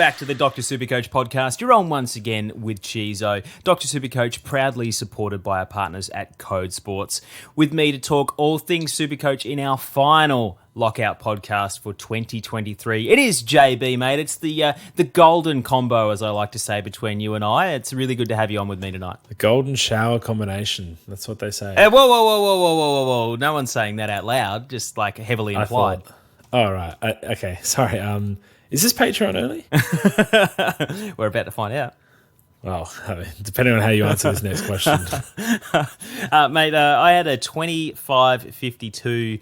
back to the Dr. Supercoach podcast. You're on once again with Cheezo. Dr. Supercoach proudly supported by our partners at Code Sports. With me to talk all things Supercoach in our final Lockout podcast for 2023. It is JB, mate. It's the golden combo, as I like to say, between you and I. It's really good to have you on with me tonight. The golden shower combination. That's what they say. Whoa. No one's saying that out loud, just like heavily implied. Oh, right. Okay, sorry. Is this Patreon early? We're about to find out. Well, depending on how you answer this next question. Mate, I had a 25.52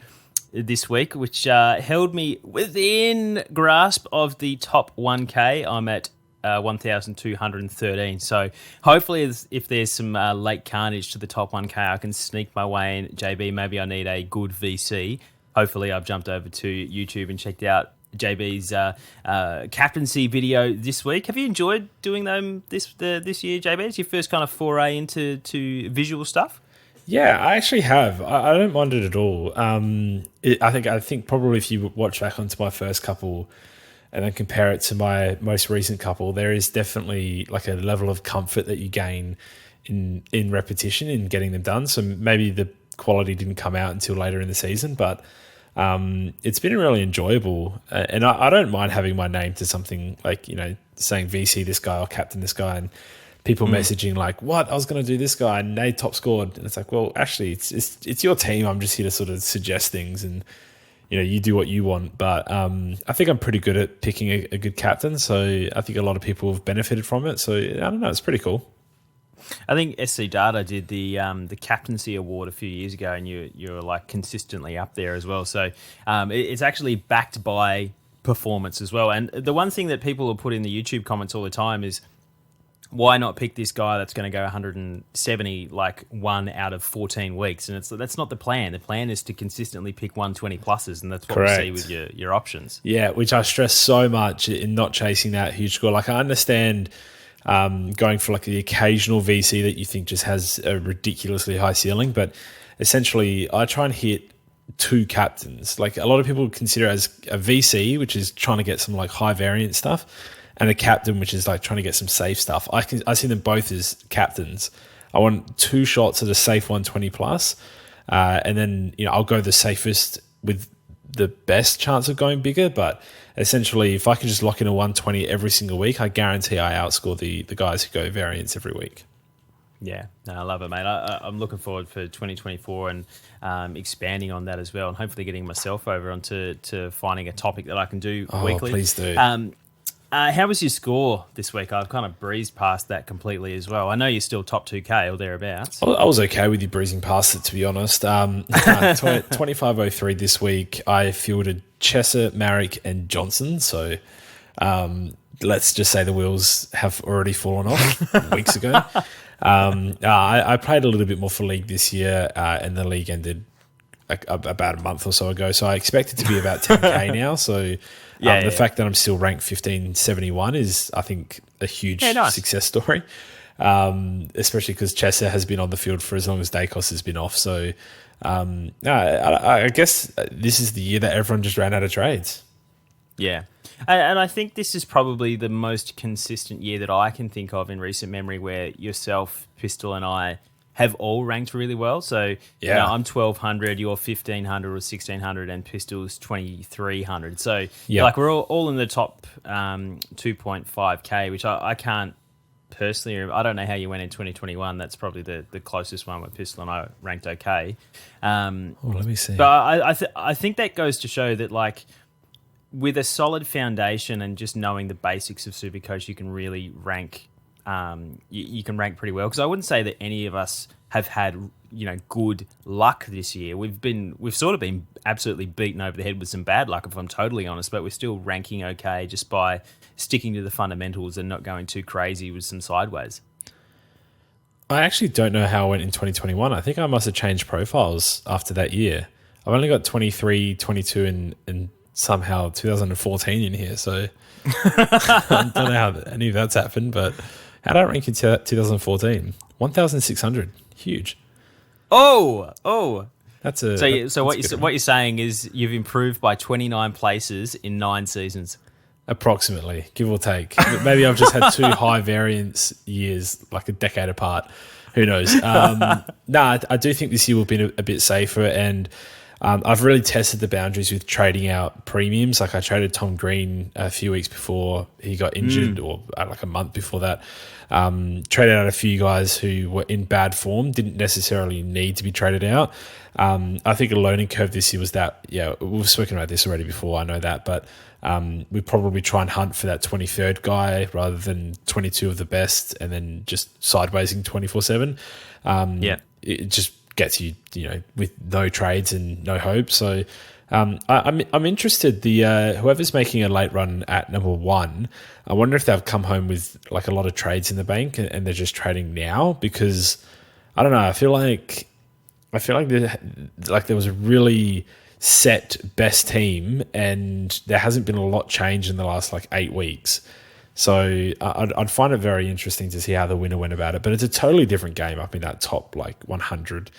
this week, which held me within grasp of the top 1K. I'm at 1,213. So hopefully if there's some late carnage to the top 1K, I can sneak my way in. JB, maybe I need a good VC. Hopefully I've jumped over to YouTube and checked out JB's captaincy video this week. Have you enjoyed doing them this year, JB? It's your first kind of foray into visual stuff? Yeah, I actually have. I don't mind it at all. I think probably if you watch back onto my first couple and then compare it to my most recent couple, there is definitely like a level of comfort that you gain in repetition in getting them done. So maybe the quality didn't come out until later in the season, but it's been really enjoyable. And I don't mind having my name to something like, saying VC this guy or captain this guy, and people messaging like, what? I was going to do this guy and they top scored. And it's like, well, actually, it's your team. I'm just here to sort of suggest things and, you do what you want. But I think I'm pretty good at picking a good captain. So I think a lot of people have benefited from it. So I don't know. It's pretty cool. I think SC Data did the captaincy award a few years ago, and you're like consistently up there as well. So it's actually backed by performance as well. And the one thing that people will put in the YouTube comments all the time is, why not pick this guy that's going to go 170 like 1 out of 14 weeks? And that's not the plan. The plan is to consistently pick 120 pluses, and that's what Correct. we see with your options. Yeah, which I stress so much in not chasing that huge score. Like, I understand going for like the occasional VC that you think just has a ridiculously high ceiling, but essentially I try and hit 2 captains. Like, a lot of people consider it as a VC, which is trying to get some like high variance stuff, and a captain, which is like trying to get some safe stuff. I see them both as captains. I want 2 shots at a safe 120 plus, and then I'll go the safest with the best chance of going bigger. But essentially, if I can just lock in a 120 every single week, I guarantee I outscore the guys who go variance every week. Yeah, no, I love it, mate. I'm looking forward for 2024 and expanding on that as well, and hopefully getting myself over onto finding a topic that I can do weekly. Please do. How was your score this week? I've kind of breezed past that completely as well. I know you're still top 2K or thereabouts. I was okay with you breezing past it, to be honest. 25.03 this week. I fielded Chesser, Marrick, and Johnson. So let's just say the wheels have already fallen off weeks ago. I played a little bit more for league this year, and the league ended about a month or so ago. So I expect it to be about 10K now. So the fact that I'm still ranked 1571 is, I think, a huge success story, especially because Chesser has been on the field for as long as Dacos has been off. So I guess this is the year that everyone just ran out of trades. Yeah. And I think this is probably the most consistent year that I can think of in recent memory where yourself, Pistol, and I have all ranked really well. So I'm 1,200, you're 1,500 or 1,600, and Pistol's 2,300. So like we're all in the top 2.5K, which I can't personally. I don't know how you went in 2021. That's probably the closest one where Pistol and I ranked okay. Let me see. But I think that goes to show that like with a solid foundation and just knowing the basics of Supercoach, you can really rank. You can rank pretty well, because I wouldn't say that any of us have had good luck this year. We've sort of been absolutely beaten over the head with some bad luck, if I'm totally honest, but we're still ranking okay just by sticking to the fundamentals and not going too crazy with some sideways. I actually don't know how I went in 2021. I think I must have changed profiles after that year. I've only got 23, 22 and somehow 2014 in here, so I don't know how any of that's happened, but how did I rank in 2014? 1,600. Huge. Oh. That's a so what you're saying is you've improved by 29 places in 9 seasons. Approximately, give or take. Maybe I've just had two high variance years, like a decade apart. Who knows? I do think this year will be a bit safer, and I've really tested the boundaries with trading out premiums. Like I traded Tom Green a few weeks before he got injured, or like a month before that. Traded out a few guys who were in bad form, didn't necessarily need to be traded out. I think a learning curve this year was that, we've spoken about this already before, I know that, but we probably try and hunt for that 23rd guy rather than 22 of the best and then just sidewaysing 24/7. It just gets you, with no trades and no hope. So I'm interested. Whoever's making a late run at number 1, I wonder if they've come home with like a lot of trades in the bank and they're just trading now, because I don't know. I feel like there was a really set best team and there hasn't been a lot changed in the last like 8 weeks. So I'd find it very interesting to see how the winner went about it. But it's a totally different game up in that top like 100.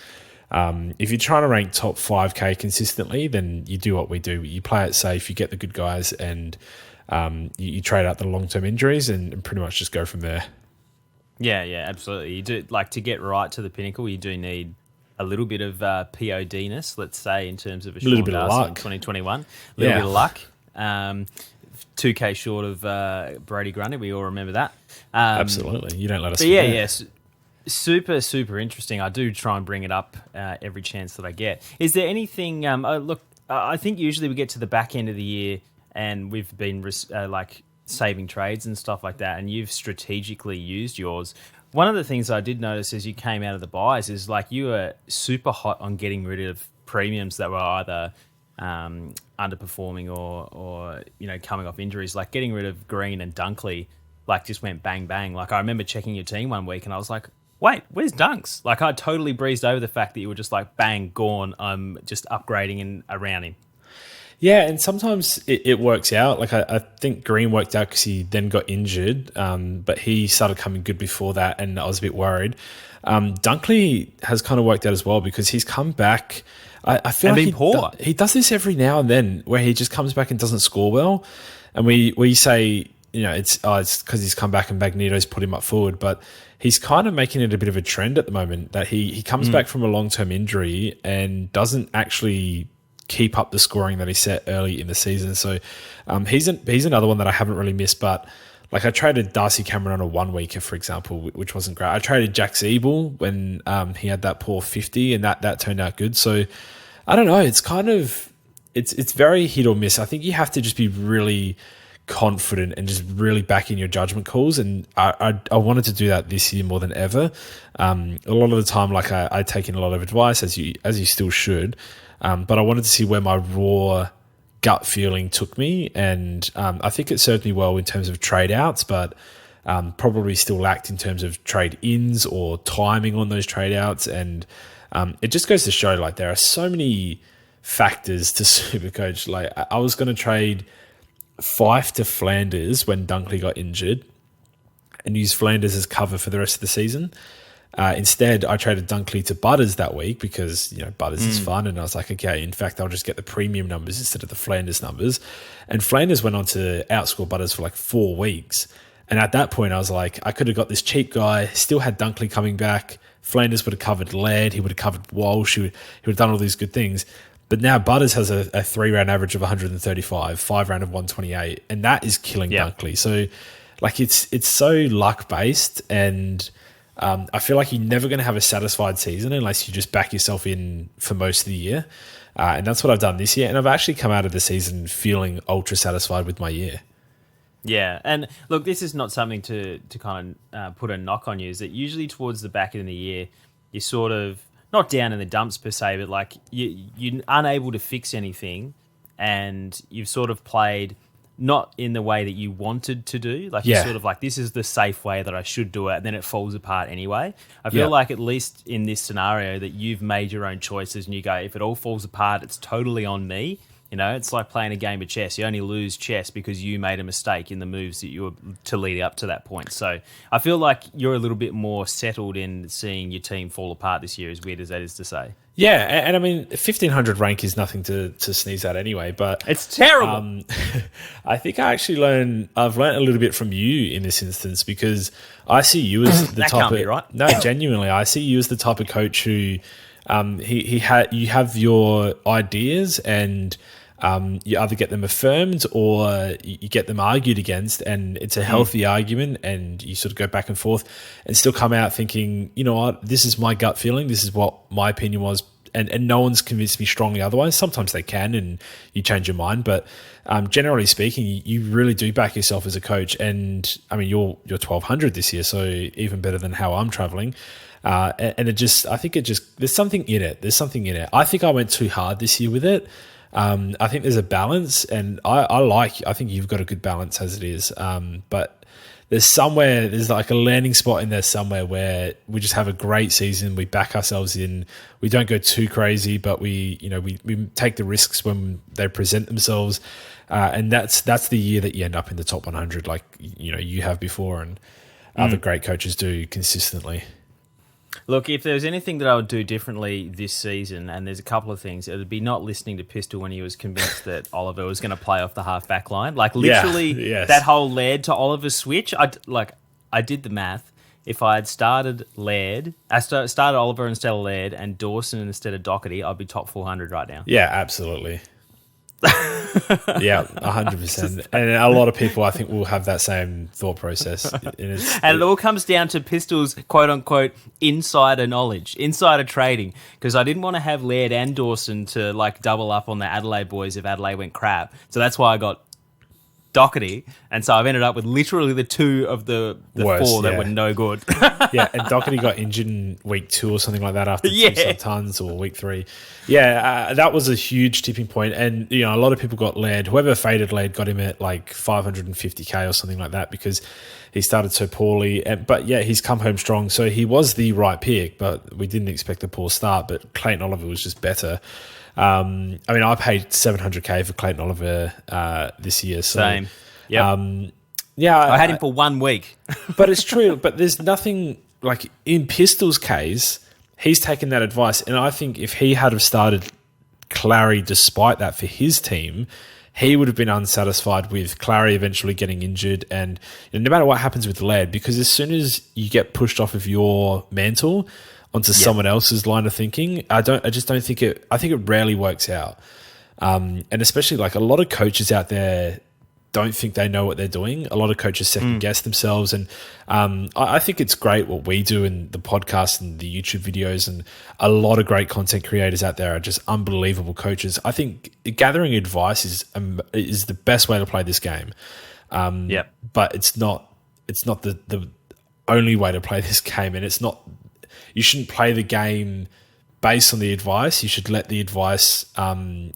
If you're trying to rank top 5K consistently, then you do what we do. You play it safe, you get the good guys, and you trade out the long-term injuries and pretty much just go from there. Yeah, absolutely. You do, like, to get right to the pinnacle, you do need a little bit of POD-ness, let's say, in terms of a little bit of luck in 2021. A little bit of luck. 2K short of Brady Grundy. We all remember that. Absolutely. You don't let us forget. Yes. Super, super interesting. I do try and bring it up every chance that I get. Is there anything... look, I think usually we get to the back end of the year and we've been saving trades and stuff like that, and you've strategically used yours. One of the things I did notice as you came out of the buys is like you were super hot on getting rid of premiums that were either underperforming or coming off injuries. Like getting rid of Green and Dunkley, like just went bang bang. Like I remember checking your team one week and I was like, wait, where's Dunks? Like I totally breezed over the fact that you were just like bang gone. I'm just upgrading and around him. Yeah, and sometimes it works out. Like I think Green worked out because he then got injured, but he started coming good before that, and I was a bit worried. Dunkley has kind of worked out as well because he's come back. I feel like he does this every now and then where he just comes back and doesn't score well, and we say it's because he's come back and Magneto's put him up forward, but he's kind of making it a bit of a trend at the moment that he comes back from a long-term injury and doesn't actually keep up the scoring that he set early in the season. So he's another one that I haven't really missed, but like I traded Darcy Cameron on a 1 weeker, for example, which wasn't great. I traded Jack Zeeble when he had that poor 50 and that turned out good. So I don't know. It's kind of, it's very hit or miss. I think you have to just be really confident and just really back in your judgment calls. And I wanted to do that this year more than ever. A lot of the time, like I take in a lot of advice as you still should. But I wanted to see where my raw gut feeling took me, and I think it served me well in terms of trade outs, but probably still lacked in terms of trade ins or timing on those trade outs. And it just goes to show, like, there are so many factors to SuperCoach. Like, I was going to trade Fife to Flanders when Dunkley got injured and use Flanders as cover for the rest of the season. Instead, I traded Dunkley to Butters that week because, Butters is fun. And I was like, okay, in fact, I'll just get the premium numbers instead of the Flanders numbers. And Flanders went on to outscore Butters for like 4 weeks. And at that point, I was like, I could have got this cheap guy, still had Dunkley coming back. Flanders would have covered Laird. He would have covered Walsh. He would have done all these good things. But now Butters has a 3-round average of 135, 5-round of 128. And that is killing Dunkley. So, like, it's so luck-based, and I feel like you're never going to have a satisfied season unless you just back yourself in for most of the year. And that's what I've done this year. And I've actually come out of the season feeling ultra satisfied with my year. Yeah. And look, this is not something to kind of put a knock on you. Is that usually towards the back end of the year, you're sort of not down in the dumps per se, but like you're unable to fix anything, and you've sort of played not in the way that you wanted to do. Like you're sort of like, this is the safe way that I should do it, and then it falls apart anyway. I feel like at least in this scenario that you've made your own choices and you go, if it all falls apart, it's totally on me. You know, it's like playing a game of chess. You only lose chess because you made a mistake in the moves that you were to lead up to that point. So I feel like you're a little bit more settled in seeing your team fall apart this year, as weird as that is to say. Yeah, and I mean, 1,500 rank is nothing to sneeze at anyway, but it's terrible. I think I've learned a little bit from you in this instance, because I see you as the that type can't of be right. No, genuinely, I see you as the type of coach who you have your ideas, and you either get them affirmed or you get them argued against, and it's a healthy argument, and you sort of go back and forth and still come out thinking, you know what, this is my gut feeling, this is what my opinion was, and no one's convinced me strongly otherwise. Sometimes they can and you change your mind, but generally speaking, you really do back yourself as a coach. And I mean, you're 1,200 this year, so even better than how I'm traveling. And I think there's something in it. I think I went too hard this year with it. I think there's a balance, and I think you've got a good balance as it is. But there's like a landing spot in there somewhere where we just have a great season. We back ourselves in. We don't go too crazy, but we take the risks when they present themselves. And that's the year that you end up in the top 100, like, you have before, and other great coaches do consistently. Look, if there was anything that I would do differently this season, and there's a couple of things, it would be not listening to Pistol when he was convinced that Oliver was going to play off the half-back line. Like, literally, that whole Laird to Oliver switch, I did the math. If I had started Laird, started Oliver instead of Laird and Dawson instead of Doherty, I'd be top 400 right now. Yeah, absolutely. Yeah, 100%. And a lot of people, I think, will have that same thought process. And it all comes down to Pistol's quote-unquote insider knowledge, insider trading, because I didn't want to have Laird and Dawson to like double up on the Adelaide boys if Adelaide went crap. So that's why I got Doherty, and so I've ended up with literally the two of the worst, four that were no good. Yeah, and Doherty got injured in week 2 or something like that after 2 tons, or week 3. Yeah, that was a huge tipping point, and a lot of people got Laird. Whoever faded Laird got him at like 550k or something like that, because he started so poorly. But yeah, he's come home strong, so he was the right pick, but we didn't expect a poor start. But Clayton Oliver was just better. I mean, I paid 700k for Clayton Oliver this year. So, same. Yeah. I had him for 1 week. But it's true. But there's nothing like in Pistol's case. He's taken that advice, and I think if he had have started Clary despite that for his team, he would have been unsatisfied with Clary eventually getting injured, and no matter what happens with Laird, because as soon as you get pushed off of your mantle onto someone else's line of thinking, I just don't think it. I think it rarely works out, and especially like a lot of coaches out there don't think they know what they're doing. A lot of coaches second guess themselves, and I think it's great what we do in the podcast and the YouTube videos, and a lot of great content creators out there are just unbelievable coaches. I think gathering advice is the best way to play this game. But it's not the only way to play this game, and it's not. You shouldn't play the game based on the advice. You should let the advice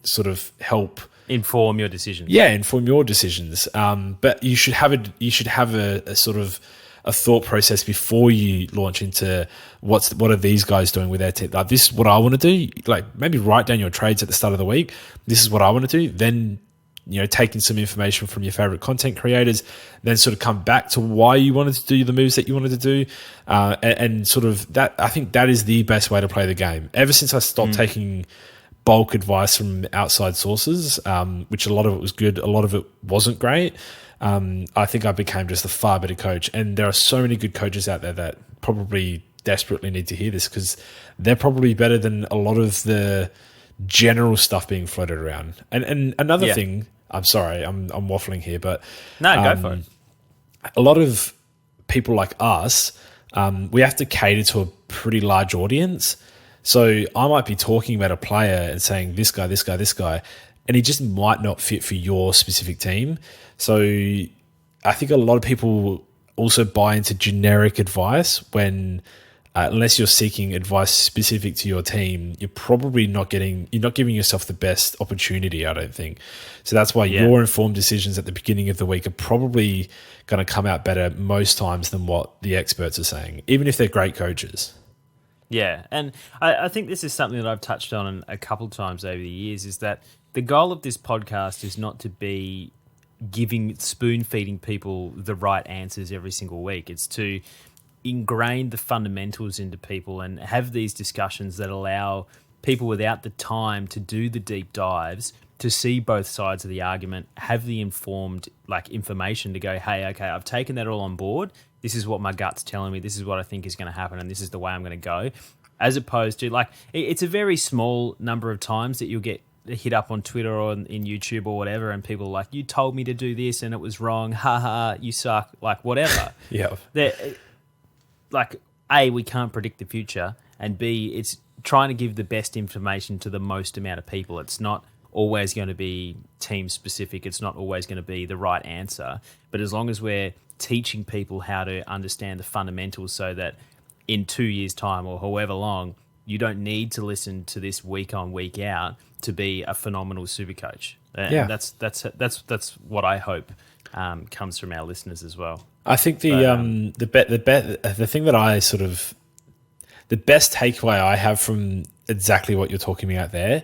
sort of help inform your decisions. Yeah, inform your decisions. But you should have a sort of a thought process before you launch into what are these guys doing with their team. Like, this is what I want to do. Like, maybe write down your trades at the start of the week. This is what I want to do. Then taking some information from your favorite content creators, then sort of come back to why you wanted to do the moves that you wanted to do, and sort of that. I think that is the best way to play the game. Ever since I stopped taking bulk advice from outside sources, which a lot of it was good, a lot of it wasn't great, I think I became just a far better coach. And there are so many good coaches out there that probably desperately need to hear this, because they're probably better than a lot of the general stuff being floated around. And another thing, I'm sorry, I'm waffling here, but no, go for it. A lot of people like us, we have to cater to a pretty large audience. So I might be talking about a player and saying this guy, and he just might not fit for your specific team. So I think a lot of people also buy into generic advice when, unless you're seeking advice specific to your team, you're not giving yourself the best opportunity, I don't think. So that's why your informed decisions at the beginning of the week are probably going to come out better most times than what the experts are saying, even if they're great coaches. Yeah, and I think this is something that I've touched on a couple times over the years, is that the goal of this podcast is not to be spoon feeding people the right answers every single week. It's to ingrain the fundamentals into people and have these discussions that allow people without the time to do the deep dives to see both sides of the argument, have the informed information to go, hey, okay, I've taken that all on board. This is what my gut's telling me. This is what I think is going to happen, and this is the way I'm going to go. As opposed to it's a very small number of times that you'll get hit up on Twitter or in YouTube or whatever, and people are like, you told me to do this and it was wrong. Ha ha, you suck. Whatever. Yeah. A, we can't predict the future, and B, it's trying to give the best information to the most amount of people. It's not always going to be team specific. It's not always going to be the right answer. But as long as we're teaching people how to understand the fundamentals so that in 2 years' time or however long, you don't need to listen to this week on, week out to be a phenomenal super coach. And that's what I hope comes from our listeners as well. I think the thing that I sort of, the best takeaway I have from exactly what you're talking about there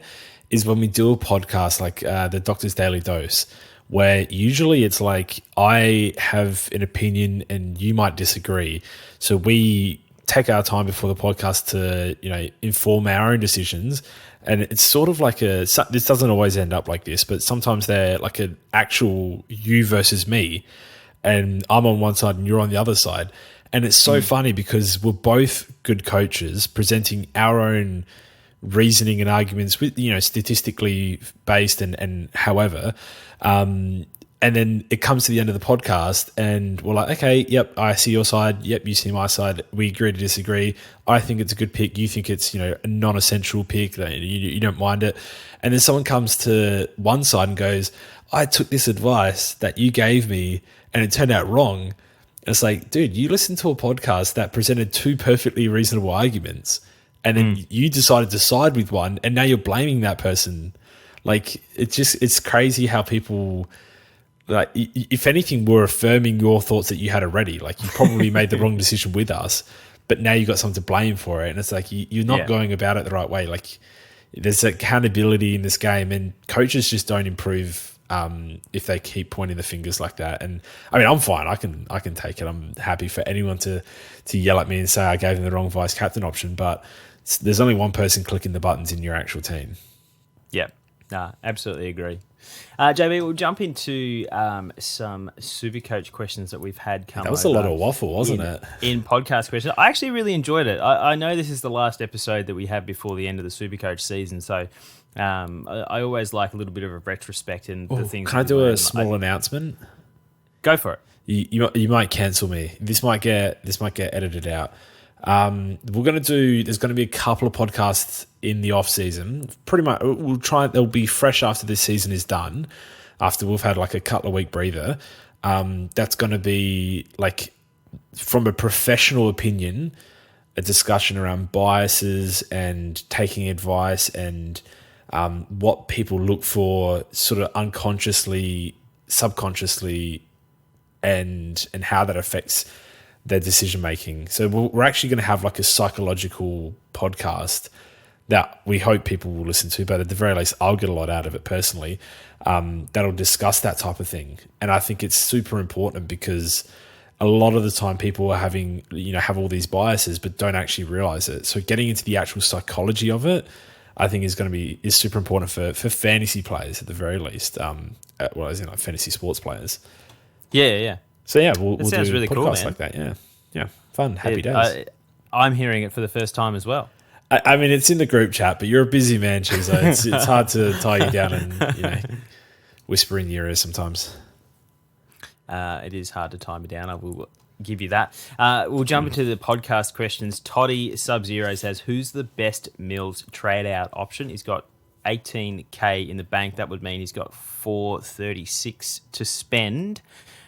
is when we do a podcast like the Doctor's Daily Dose, where usually it's like I have an opinion and you might disagree. So we take our time before the podcast to, inform our own decisions. And it's sort of like this doesn't always end up like this, but sometimes they're like an actual you versus me. And I'm on one side and you're on the other side. And it's so funny because we're both good coaches presenting our own reasoning and arguments with, statistically based and however. And then it comes to the end of the podcast and we're like, okay, yep, I see your side. Yep, you see my side. We agree to disagree. I think it's a good pick. You think it's, a non-essential pick that you don't mind it. And then someone comes to one side and goes, I took this advice that you gave me and it turned out wrong. And it's like, dude, you listened to a podcast that presented two perfectly reasonable arguments and then you decided to side with one and now you're blaming that person. It's crazy how people... if anything, we're affirming your thoughts that you had already. You probably made the wrong decision with us, but now you got someone to blame for it. And it's like, you're not going about it the right way. There's accountability in this game and coaches just don't improve if they keep pointing the fingers like that. And I mean, I'm fine. I can take it. I'm happy for anyone to yell at me and say I gave them the wrong vice captain option, but there's only one person clicking the buttons in your actual team. Yeah, absolutely agree. JB, we'll jump into some SuperCoach questions that we've had come. That was a lot of waffle, wasn't it? In podcast questions, I actually really enjoyed it. I know this is the last episode that we have before the end of the SuperCoach season, so I always like a little bit of a retrospect and the things. Can I do a small announcement? Go for it. You might cancel me. This might get edited out. There's going to be a couple of podcasts in the off season. Pretty much, we'll try. They'll be fresh after this season is done. After we've had a couple of week breather, that's going to be from a professional opinion, a discussion around biases and taking advice and what people look for, sort of unconsciously, subconsciously, and how that affects their decision making. So we're actually going to have a psychological podcast that we hope people will listen to, but at the very least, I'll get a lot out of it personally. That'll discuss that type of thing, and I think it's super important because a lot of the time people are have all these biases but don't actually realize it. So getting into the actual psychology of it, I think is super important for fantasy players at the very least. Fantasy sports players. Yeah. So yeah, we'll do really podcasts cool, man. like that. Yeah, fun, happy days. I'm hearing it for the first time as well. I mean, it's in the group chat, but you're a busy man, Cheezo. It's hard to tie you down and whisper in your ear sometimes. It is hard to tie me down. I will give you that. We'll jump into the podcast questions. Toddy Sub-Zero says, who's the best Mills trade-out option? He's got 18K in the bank. That would mean he's got 436 to spend,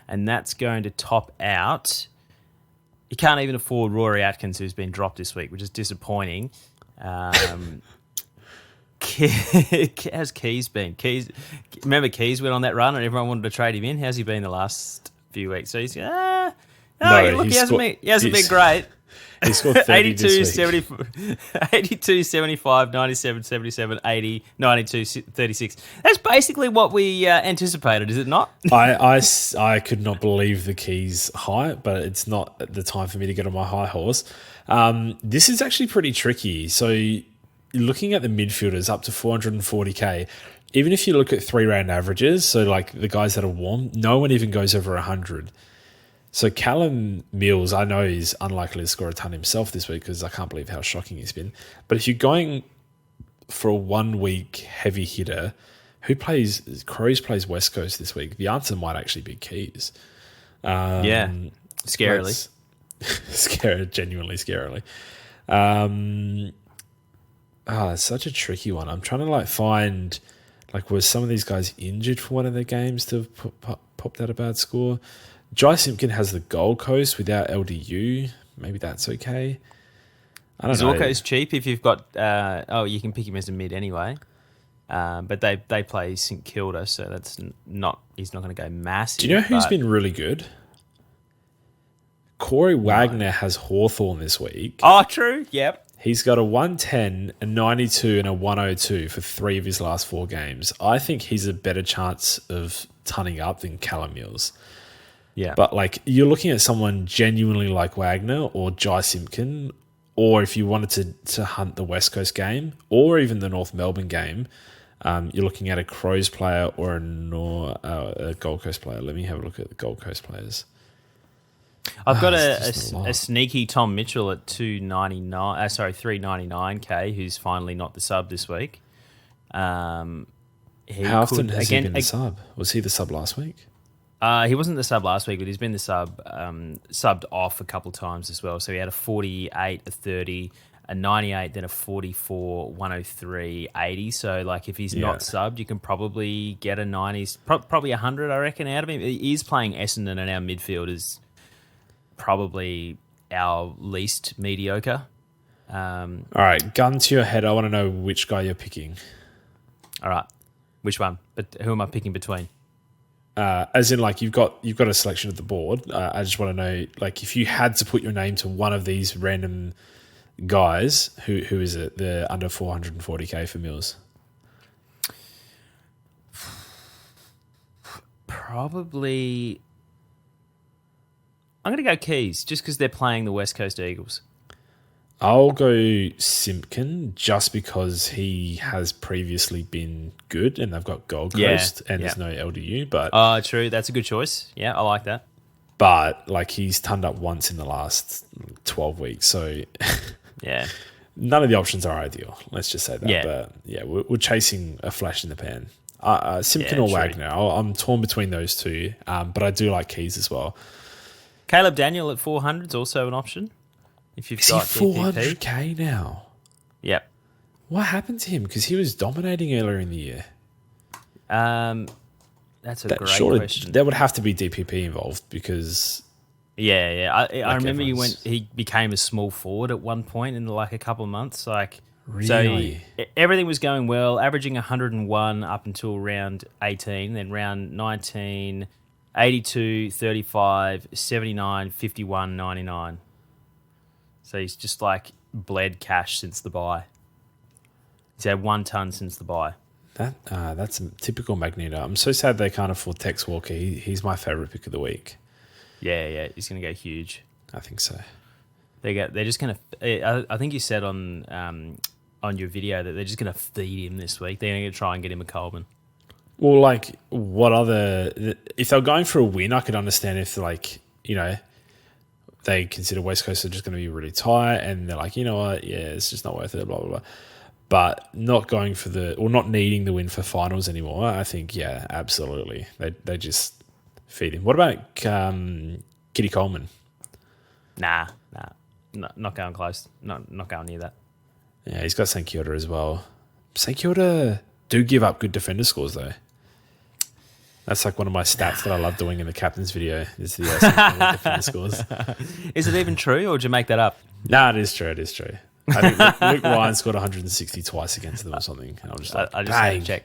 and that's going to top out. He can't even afford Rory Atkins, who's been dropped this week, which is disappointing. How's Keys been? Remember Keys went on that run and everyone wanted to trade him in? How's he been the last few weeks? So he's he hasn't been great. He scored 30 this 82, week. 70, 82, 75, 97, 77, 80, 92, 36. That's basically what we anticipated, is it not? I could not believe the Keys height, but it's not the time for me to get on my high horse. This is actually pretty tricky. So looking at the midfielders up to 440k, even if you look at 3-round averages, so like the guys that are warm, no one even goes over 100. So Callum Mills, I know is unlikely to score a ton himself this week because I can't believe how shocking he's been. But if you're going for a 1 week heavy hitter, who plays? Crows plays West Coast this week. The answer might actually be Keys. Scarily. Genuinely scarily. It's such a tricky one. I'm trying to find, was some of these guys injured for one of their games to have popped out a bad score? Jai Simpkin has the Gold Coast without LDU. Maybe that's okay. I don't know. Zorko's cheap if you've got... you can pick him as a mid anyway. But they play St Kilda, so that's not... He's not going to go massive. Do you know who's been really good? Corey Wagner has Hawthorn this week. Oh, true. Yep. He's got a 110, a 92, and a 102 for 3 of his last 4 games. I think he's a better chance of tunning up than Callum Mills. Yeah. But you're looking at someone genuinely like Wagner or Jai Simpkin, or if you wanted to hunt the West Coast game or even the North Melbourne game, you're looking at a Crows player or a Gold Coast player. Let me have a look at the Gold Coast players. I've got a sneaky Tom Mitchell at 399k, who's finally not the sub this week. How often has he been the sub? Was he the sub last week? He wasn't the sub last week, but he's been the subbed off a couple times as well. So he had a 48, a 30, a 98, then a 44, 103, 80. So if he's not subbed, you can probably get a 90s, probably 100, I reckon, out of him. He is playing Essendon, and our midfield is probably our least mediocre. All right, gun to your head. I want to know which guy you're picking. All right, which one? But who am I picking between? As in, you've got a selection of the board. I just want to know, if you had to put your name to one of these random guys, who is it? The under 440k for Mills. Probably, I'm going to go Keys, just because they're playing the West Coast Eagles. I'll go Simpkin just because he has previously been good and they've got Gold Coast and there's no LDU. But true. That's a good choice. Yeah, I like that. But he's turned up once in the last 12 weeks. So yeah, none of the options are ideal. Let's just say that. Yeah. But we're chasing a flash in the pan. Simpkin or true. Wagner. I'm torn between those two. But I do like Keys as well. Caleb Daniel at 400 is also an option. If you've got 400k now? Yep. What happened to him? Because he was dominating earlier in the year. That's a great question. There would have to be DPP involved because... Yeah. I remember he became a small forward at one point in a couple of months. Really? So everything was going well, averaging 101 up until round 18, then round 19, 82, 35, 79, 51, 99. So he's just bled cash since the buy. He's had 1 ton since the buy. That's a typical Magneto. I'm so sad they can't afford Tex Walker. He's my favourite pick of the week. Yeah, he's going to go huge. I think so. They're just going to... I think you said on your video that they're just going to feed him this week. They're going to try and get him a Coleman. Well, what other... If they're going for a win, I could understand if, they consider West Coast are just going to be really tight and they're like, you know what, it's just not worth it, blah, blah, blah. But not going for not needing the win for finals anymore, I think, absolutely. They just feed him. What about Kitty Coleman? Nah. Not going close. Not going near that. Yeah, he's got St Kilda as well. St Kilda do give up good defender scores, though. That's one of my stats that I love doing in the captain's video is the defender scores. Is it even true, or did you make that up? No, it is true. It is true. I think Luke Ryan scored 160 twice against them or something. I'm just I just had to check.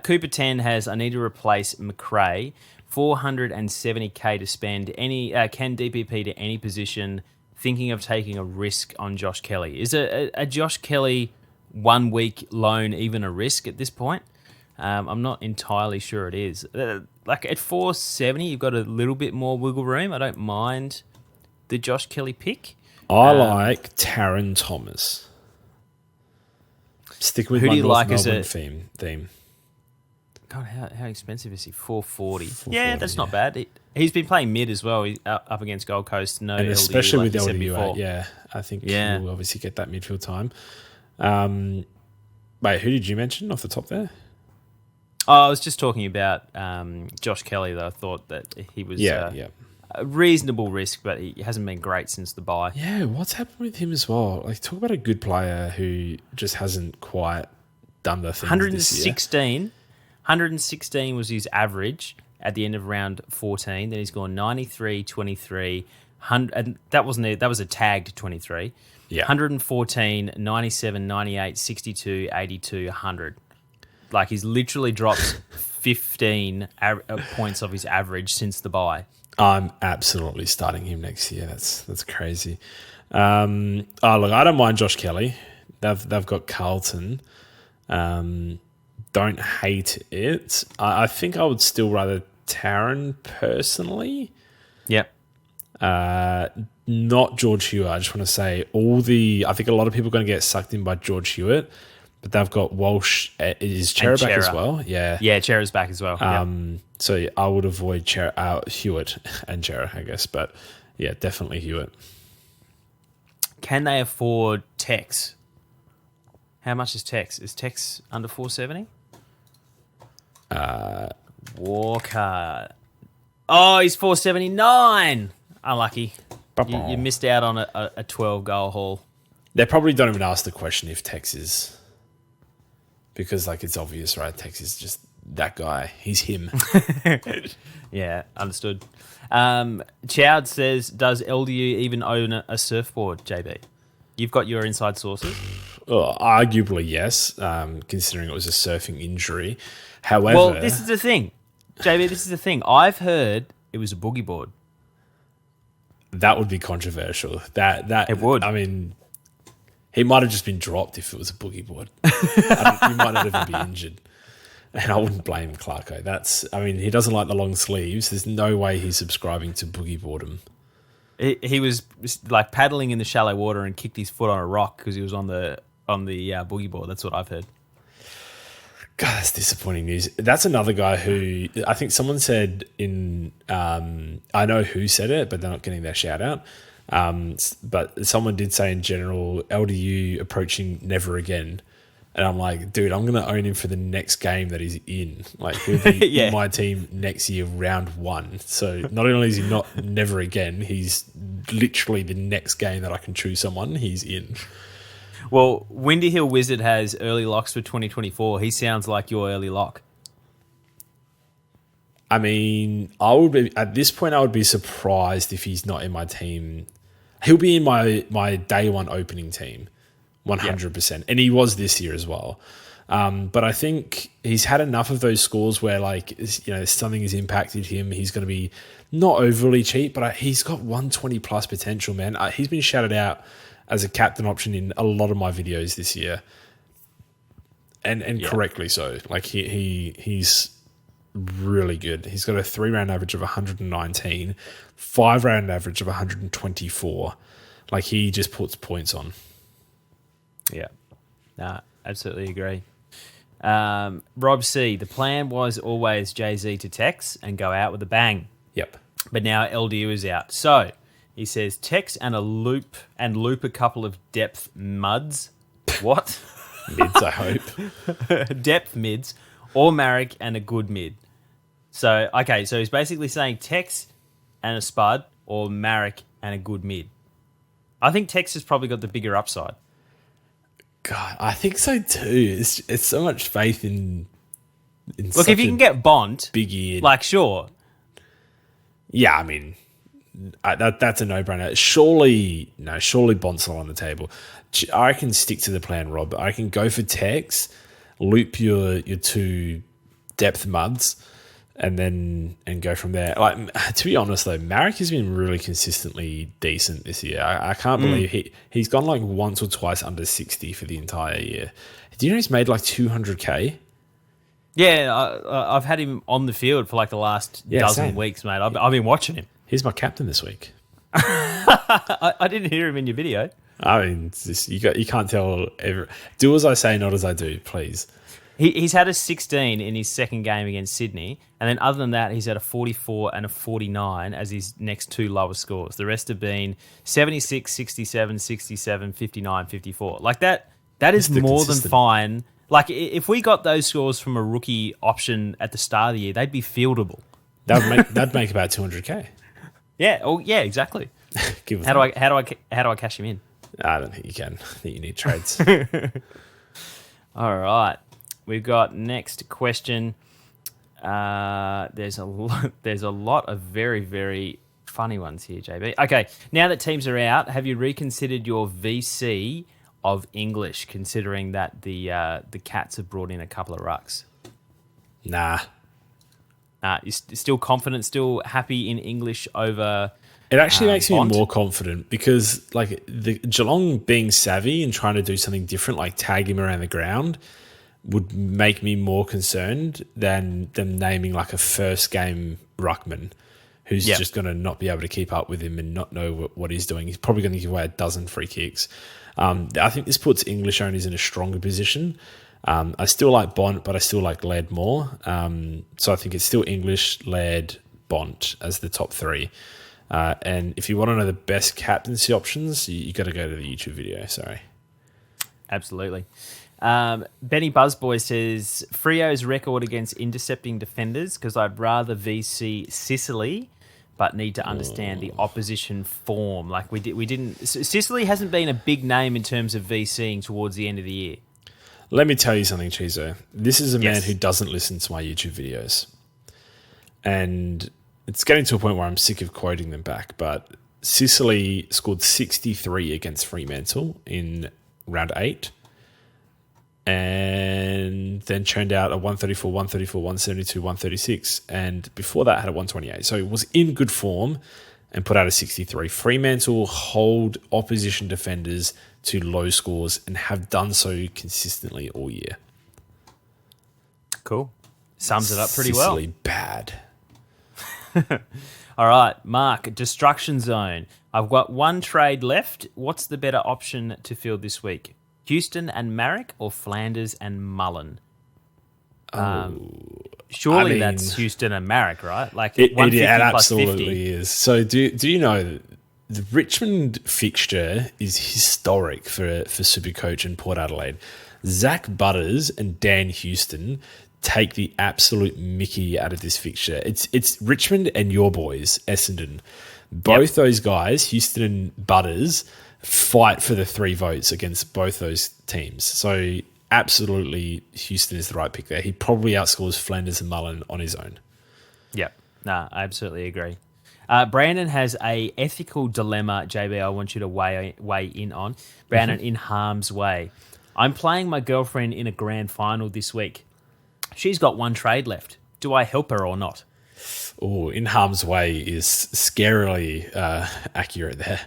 Cooper 10 has, I need to replace McRae, 470k to spend. Can DPP to any position thinking of taking a risk on Josh Kelly. Is a Josh Kelly 1 week loan even a risk at this point? I'm not entirely sure it is. Like at 470, you've got a little bit more wiggle room. I don't mind the Josh Kelly pick. I like Taron Thomas. Stick with who my do you North like Melbourne as a theme. God, how expensive is he? 440. 440, Yeah, that's not bad. He's been playing mid as well. He's up against Gold Coast. No, And LDU, especially like with you said LDU, before. I think Yeah. he'll obviously get that midfield time. Wait, who did you mention off the top there? Oh, I was just talking about Josh Kelly, though. I thought that he was a reasonable risk, but he hasn't been great since the bye. Yeah, what's happened with him as well? Like, talk about a good player who just hasn't quite done the thing. 116 was his average at the end of round 14. Then he's gone 93, 23, 100, and that wasn't it. That was a tagged 23. Yeah. 114, 97, 98, 62, 82, 100. Like he's literally dropped 15 points of his average since the bye. I'm absolutely starting him next year. That's crazy. Look, I don't mind Josh Kelly. They've got Carlton. Don't hate it. I think I would still rather Taron personally. Yep. Not George Hewitt. I just want to say I think a lot of people are going to get sucked in by George Hewitt, but they've got Walsh. Is Chera back as well? Yeah. Yeah, Chera's back as well. Yep. So I would avoid Hewitt and Chera, I guess. But yeah, definitely Hewitt. Can they afford Tex? How much is Tex? Is Tex under 470? Walker. Oh, he's 479. Unlucky. You missed out on a 12-goal haul. They probably don't even ask the question if Tex is, because like it's obvious, right? Tex is just that guy. He's him. Yeah, understood. Chowd says, does LDU even own a surfboard, JB? You've got your inside sources? Arguably, yes, considering it was a surfing injury. However... Well, this is the thing. JB, this is the thing. I've heard it was a boogie board. That would be controversial. That it would. I mean, he might have just been dropped if it was a boogie board. He might not even be injured. And I wouldn't blame Clarko. He doesn't like the long sleeves. There's no way he's subscribing to boogie boredom. He was like paddling in the shallow water and kicked his foot on a rock because he was on the boogie board. That's what I've heard. God, that's disappointing news. That's another guy who I think someone said in. I know who said it, but they're not getting their shout out. But someone did say in general, LDU approaching never again. And I'm like, dude, I'm going to own him for the next game that he's in. Like, he'll be in my team next year, round 1. So not only is he not never again, he's literally the next game that I can choose someone, he's in. Well, Windy Hill Wizard has early locks for 2024. He sounds like your early lock. I mean, at this point, I would be surprised if he's not in my team. He'll be in my day one opening team. 100%. Yep. And he was this year as well. But I think he's had enough of those scores where, like, something has impacted him. He's going to be not overly cheap, but he's got 120 plus potential, man. He's been shouted out as a captain option in a lot of my videos this year. And correctly so. Like, he's really good. He's got a 3-round average of 119, 5-round average of 124. Like, he just puts points on. Yeah, absolutely agree. Rob C, the plan was always Jay-Z to Tex and go out with a bang. Yep. But now LDU is out. So he says Tex and loop a couple of depth muds. What? Mids, I hope. Depth mids or Marek and a good mid. So he's basically saying Tex and a spud or Marek and a good mid. I think Tex has probably got the bigger upside. God, I think so too. It's so much faith in look, if you can get Bond, big ear, like sure. Yeah, I mean, that's a no-brainer. Surely Bond's not on the table. I can stick to the plan, Rob. I can go for Tex, loop your 2 depth muds, and go from there. Like, to be honest though, Marek has been really consistently decent this year. I can't believe he's gone like once or twice under 60 for the entire year. Do you know he's made like 200k? Yeah, I've had him on the field for like the last dozen weeks, mate. I've been watching him. He's my captain this week. I didn't hear him in your video. I mean, it's just, you can't tell. Do as I say, not as I do, please. He's had a 16 in his second game against Sydney, and then other than that, he's had a 44 and a 49 as his next two lowest scores. The rest have been 76, 67, 67, 59, 54. Like that is more than fine. Like if we got those scores from a rookie option at the start of the year, they'd be fieldable. That'd make about 200k. Yeah. Oh, yeah. Exactly. How do I cash him in? I don't think you can. I think you need trades. All right. We've got next question. There's a lot of very, very funny ones here, JB. Okay, now that teams are out, have you reconsidered your VC of English, considering that the Cats have brought in a couple of rucks? Nah. You're still confident, still happy in English over... It actually makes Bond? me more confident because, like, the Geelong being savvy and trying to do something different, like tag him around the ground, would make me more concerned than them naming like a first game ruckman who's just going to not be able to keep up with him and not know what he's doing. He's probably going to give away a dozen free kicks. I think this puts English owners in a stronger position. I still like Bont, but I still like Laird more. So I think it's still English, Laird, Bont as the top three. And if you want to know the best captaincy options, you got to go to the YouTube video. Sorry. Absolutely. Benny Buzzboy says, Frio's record against intercepting defenders, because I'd rather VC Sicily, but need to understand the opposition form. Like we didn't. Sicily hasn't been a big name in terms of VCing towards the end of the year. Let me tell you something, Cheezo. This is a man who doesn't listen to my YouTube videos. And it's getting to a point where I'm sick of quoting them back, but Sicily scored 63 against Fremantle in round 8. And then churned out a 134, 134, 172, 136. And before that had a 128. So it was in good form and put out a 63. Fremantle hold opposition defenders to low scores and have done so consistently all year. Cool. Sums it up pretty well. Sicily bad. All right, Mark, Destruction Zone. I've got one trade left. What's the better option to field this week? Houston and Marek or Flanders and Mullen? Surely that's Houston and Marek, right? Like it 150 absolutely 50. is. So do you know the Richmond fixture is historic for Supercoach and Port Adelaide. Zach Butters and Dan Houston take the absolute mickey out of this fixture. It's Richmond and your boys, Essendon. Both those guys, Houston and Butters, fight for the 3 votes against both those teams. So absolutely Houston is the right pick there. He probably outscores Flanders and Mullen on his own. Yep. I absolutely agree. Brandon has a ethical dilemma, JB, I want you to weigh in on. Brandon, in harm's way. I'm playing my girlfriend in a grand final this week. She's got one trade left. Do I help her or not? Oh, in harm's way is scarily accurate there.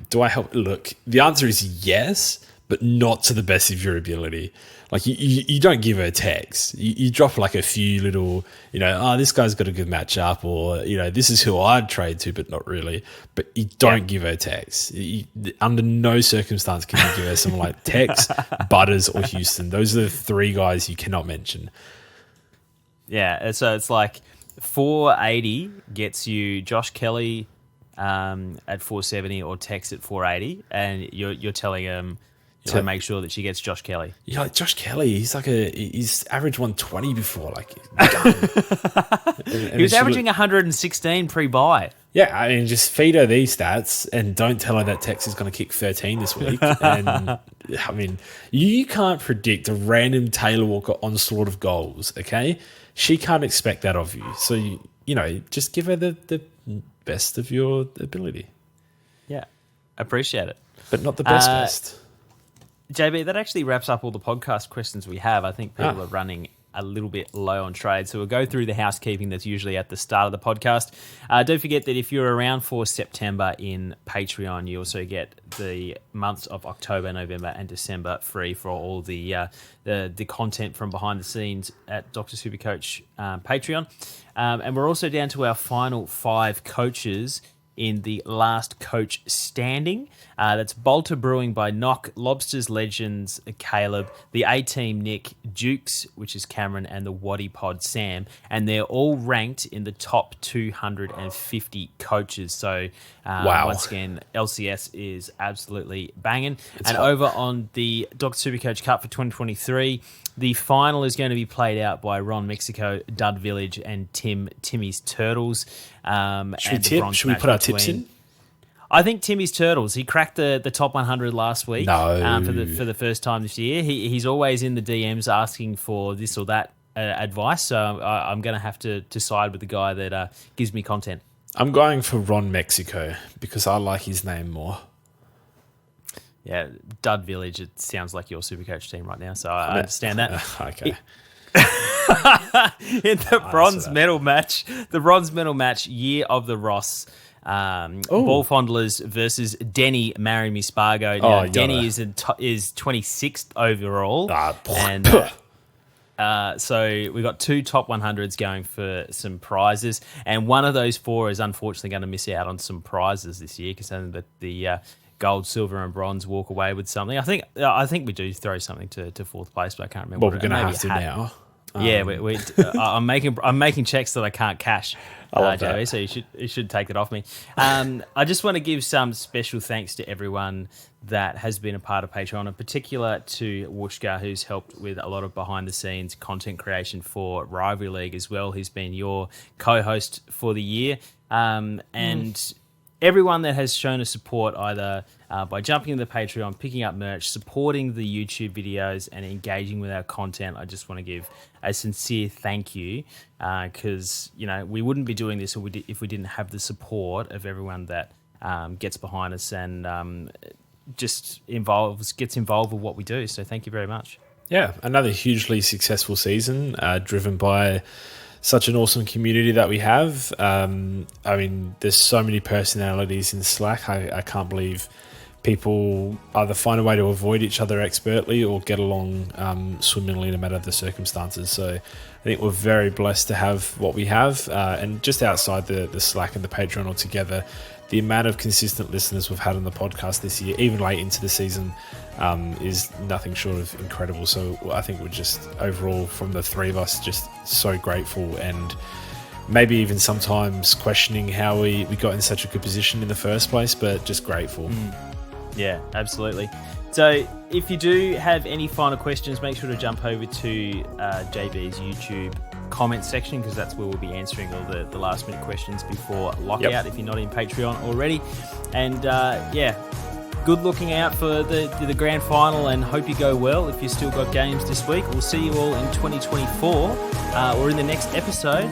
Do I help? Look, the answer is yes, but not to the best of your ability. Like you don't give her text. You drop like a few little, this guy's got a good matchup, or this is who I'd trade to, but not really. But you don't give her text. Under no circumstance can you give her someone like Tex, Butters, or Houston. Those are the 3 guys you cannot mention. Yeah, so it's like 480 gets you Josh Kelly at 470 or Tex at 480, and you're telling him to make sure that she gets Josh Kelly. Yeah, like Josh Kelly, he's averaged 120 before. Like he was averaging 116 pre-buy. Yeah, I mean, just feed her these stats and don't tell her that Tex is going to kick 13 this week. And I mean, you can't predict a random Taylor Walker onslaught of goals. Okay, she can't expect that of you. So just give her the best of your ability. Yeah, appreciate it, but not the best. JB, that actually wraps up all the podcast questions we have. I think people are running a little bit low on trade. So we'll go through the housekeeping that's usually at the start of the podcast. Don't forget that if you're around for September in Patreon, you also get the months of October, November, and December free for all the content from behind the scenes at Dr. Supercoach Patreon. And we're also down to our final 5 coaches in the last coach standing. That's Bolter Brewing by Nock, Lobsters Legends Caleb, the A-Team Nick, Dukes, which is Cameron, and the Waddy Pod Sam. And they're all ranked in the top 250 coaches. So once again, LCS is absolutely banging. Over on the Dr. Supercoach Cup for 2023, the final is going to be played out by Ron Mexico, Dud Village, and Timmy's Turtles. Should we put our tips in? I think Timmy's Turtles. He cracked the top 100 last week. No. For the first time this year. He's always in the DMs asking for this or that advice. So I'm going to have to side with the guy that gives me content. I'm going for Ron Mexico because I like his name more. Yeah, Dud Village, it sounds like your Supercoach team right now, so I understand that. Okay. In the bronze medal match, Year of the Ross, Ball Fondlers versus Denny Marry Me Spargo. Now, Denny is 26th overall. So we've got 2 top 100s going for some prizes, and one of those 4 is unfortunately going to miss out on some prizes this year because the gold, silver, and bronze walk away with something. I think we do throw something to 4th place, but I can't remember. Well, we're going to have to now. Yeah, I'm making checks that I can't cash. I love Joey, that. so you should take that off me. I just want to give some special thanks to everyone that has been a part of Patreon, in particular to Wooshka, who's helped with a lot of behind-the-scenes content creation for Rivalry League as well. He's been your co-host for the year. Everyone that has shown us support either by jumping into the Patreon, picking up merch, supporting the YouTube videos, and engaging with our content, I just want to give a sincere thank you because we wouldn't be doing this if we didn't have the support of everyone that gets behind us and gets involved with what we do. So thank you very much. Yeah, another hugely successful season driven by such an awesome community that we have. There's so many personalities in Slack. I can't believe people either find a way to avoid each other expertly or get along swimmingly no matter the circumstances. So I think we're very blessed to have what we have. And just outside the Slack and the Patreon altogether, the amount of consistent listeners we've had on the podcast this year, even late into the season, is nothing short of incredible. So I think we're just overall, from the 3 of us, just so grateful and maybe even sometimes questioning how we got in such a good position in the first place, but just grateful. Yeah, absolutely. So if you do have any final questions, make sure to jump over to JB's YouTube comment section because that's where we'll be answering all the last minute questions before Lockout if you're not in Patreon already. And good looking out for the grand final and hope you go well if you've still got games this week. We'll see you all in 2024 or in the next episode.